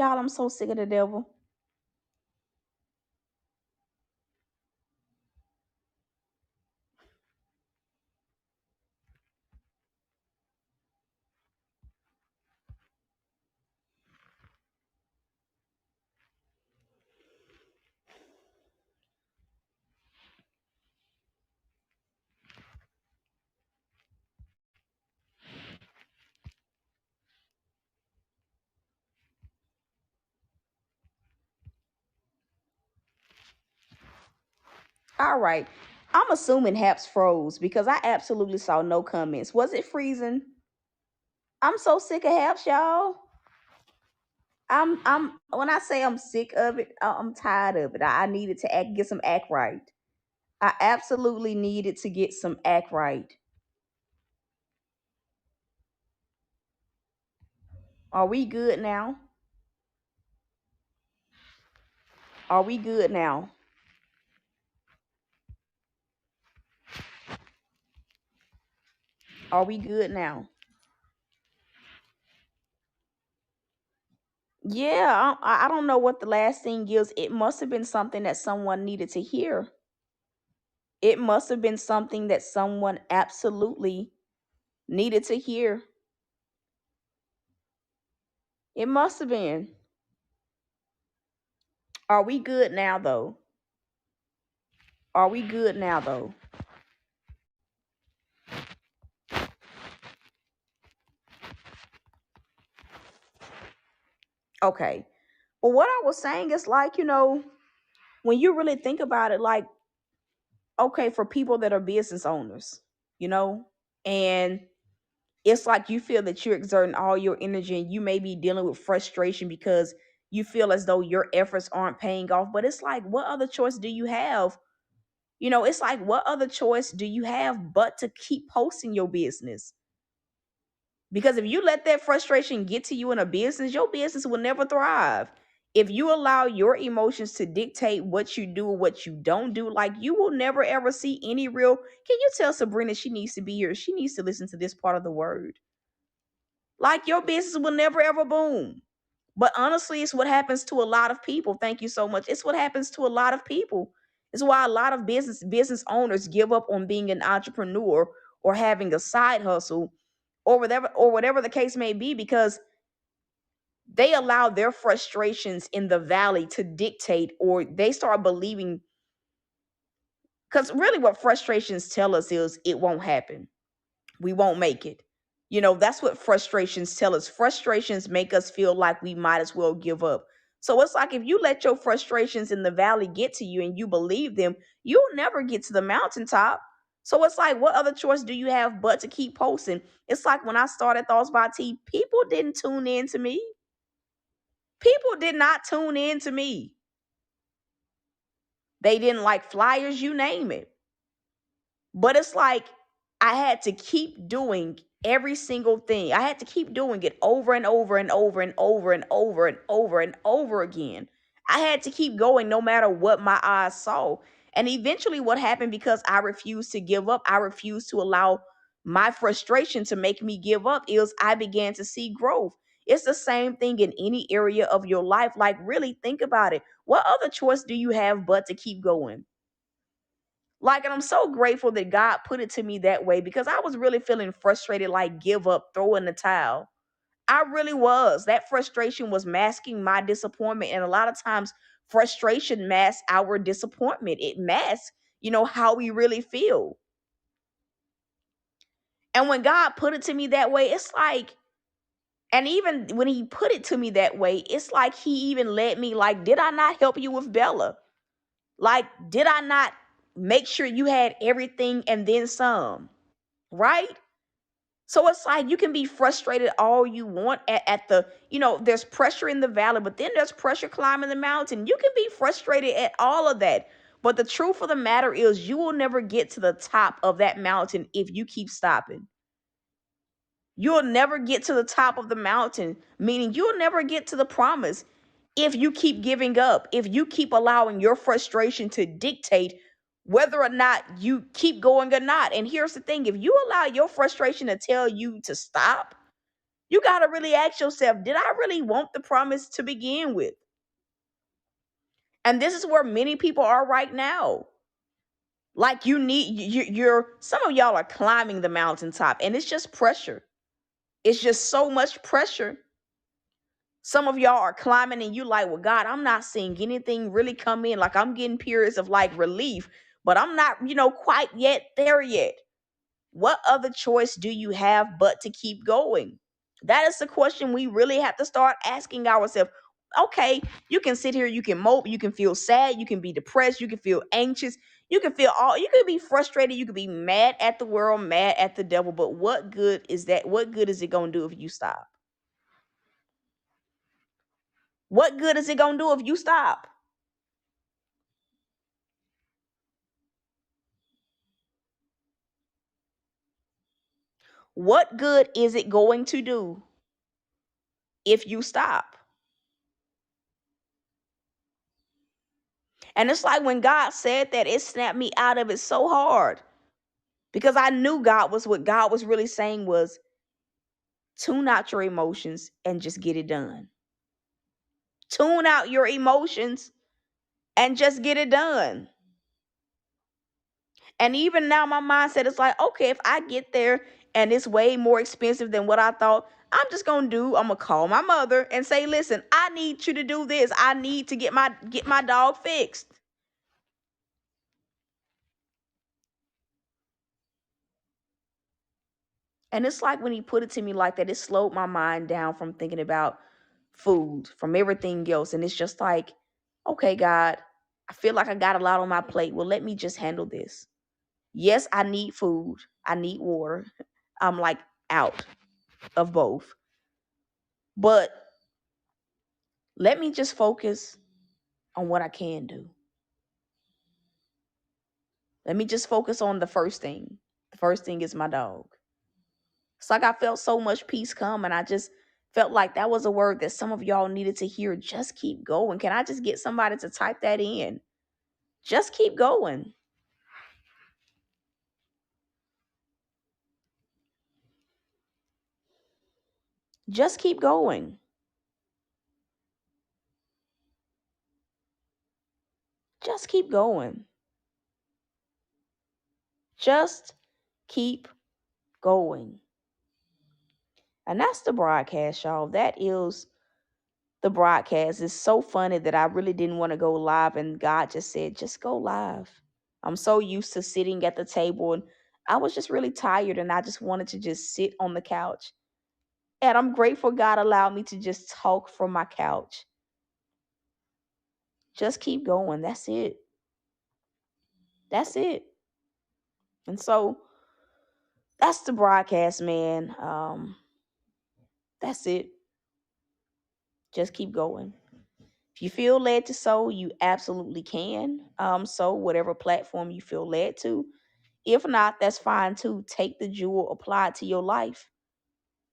Y'all, I'm so sick of the devil. All right. I'm assuming Haps froze because I absolutely saw no comments. Was it freezing? I'm so sick of Haps, y'all. I'm when I say I'm sick of it, I'm tired of it. I needed to get some act right. I absolutely needed to get some act right. Are we good now? Are we good now? Are we good now? Yeah, I don't know what the last thing is. It must have been something that someone needed to hear. It must have been something that someone absolutely needed to hear. It must have been. Are we good now, though? Are we good now, though? Okay. Well, what I was saying is like, when you really think about it, like, okay, for people that are business owners, you know, and it's like you feel that you're exerting all your energy and you may be dealing with frustration because you feel as though your efforts aren't paying off. But it's like, what other choice do you have? It's like, what other choice do you have but to keep posting your business? Because if you let that frustration get to you in a business, your business will never thrive. If you allow your emotions to dictate what you do or what you don't do, like you will never ever see any real. Can you tell Sabrina she needs to be here? She needs to listen to this part of the word. Like your business will never ever boom. But honestly, it's what happens to a lot of people. Thank you so much. It's what happens to a lot of people. It's why a lot of business owners give up on being an entrepreneur or having a side hustle or whatever the case may be because they allow their frustrations in the valley to dictate or they start believing because really what frustrations tell us is it won't happen. We won't make it. That's what frustrations tell us. Frustrations make us feel like we might as well give up. So it's like if you let your frustrations in the valley get to you and you believe them, you'll never get to the mountaintop. So it's like, what other choice do you have but to keep posting? It's like when I started Thoughts by T, people didn't tune in to me. People did not tune in to me. They didn't like flyers, you name it. But it's like I had to keep doing every single thing. I had to keep doing it over and over and over and over and over and over and over again. I had to keep going no matter what my eyes saw. And eventually, what happened because I refused to give up, I refused to allow my frustration to make me give up, is I began to see growth. It's the same thing in any area of your life. Like, really think about it. What other choice do you have but to keep going? Like, and I'm so grateful that God put it to me that way because I was really feeling frustrated, like give up, throw in the towel. I really was. That frustration was masking my disappointment. And a lot of times, frustration masks our disappointment. It masks, how we really feel. And when God put it to me that way, it's like, and even when He put it to me that way, it's like He even led me, like, did I not help you with Bella? Like, did I not make sure you had everything and then some? Right? So it's like you can be frustrated all you want at there's pressure in the valley, but then there's pressure climbing the mountain. You can be frustrated at all of that. But the truth of the matter is, you will never get to the top of that mountain if you keep stopping. You'll never get to the top of the mountain, meaning you'll never get to the promise if you keep giving up, if you keep allowing your frustration to dictate whether or not you keep going or not. And here's the thing, if you allow your frustration to tell you to stop, You got to really ask yourself, did I really want the promise to begin with? And this is where many people are right now. Like you're some of y'all are climbing the mountaintop and it's just pressure. It's just so much pressure. Some of y'all are climbing and you like, well, God, I'm not seeing anything really come in. Like I'm getting periods of like relief, but I'm not, quite yet there yet. What other choice do you have but to keep going? That is the question we really have to start asking ourselves. Okay, you can sit here, you can mope, you can feel sad, you can be depressed, you can feel anxious, you can be frustrated, you can be mad at the world, mad at the devil, but what good is that? What good is it going to do if you stop? What good is it going to do if you stop? What good is it going to do if you stop? And it's like when God said that, it snapped me out of it so hard because I knew what God was really saying was tune out your emotions and just get it done. Tune out your emotions and just get it done. And even now, my mindset is like, okay, if I get there and it's way more expensive than what I thought, I'm gonna call my mother and say, listen, I need you to do this. I need to get my dog fixed. And it's like when he put it to me like that, it slowed my mind down from thinking about food, from everything else. And it's just like, okay, God, I feel like I got a lot on my plate. Well, let me just handle this. Yes, I need food. I need water. I'm like out of both. But let me just focus on what I can do. Let me just focus on the first thing. The first thing is my dog. It's like I felt so much peace come, and I just felt like that was a word that some of y'all needed to hear. Just keep going. Can I just get somebody to type that in? Just keep going. Just keep going. Just keep going. Just keep going. And that's the broadcast, y'all. That is the broadcast. It's so funny that I really didn't want to go live, and God just said, just go live. I'm so used to sitting at the table, and I was just really tired, and I just wanted to just sit on the couch. And I'm grateful God allowed me to just talk from my couch. Just keep going. That's it. That's it. And so that's the broadcast, man. That's it. Just keep going. If you feel led to sow, you absolutely can. So whatever platform you feel led to. If not, that's fine too. Take the jewel, apply it to your life.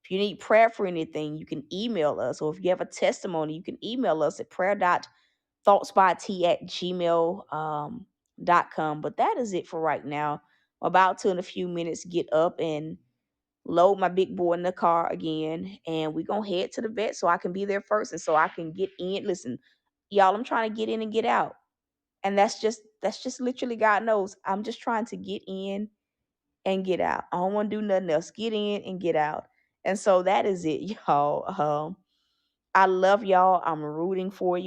If you need prayer for anything, you can email us. Or if you have a testimony, you can email us at prayer.thoughtsbyt at gmail.com. But that is it for right now. I'm about to, in a few minutes, get up and load my big boy in the car again. And we're going to head to the vet so I can be there first and so I can get in. Listen, y'all, I'm trying to get in and get out. And that's just literally God knows. I'm just trying to get in and get out. I don't want to do nothing else. Get in and get out. And so that is it, y'all. I love y'all. I'm rooting for you.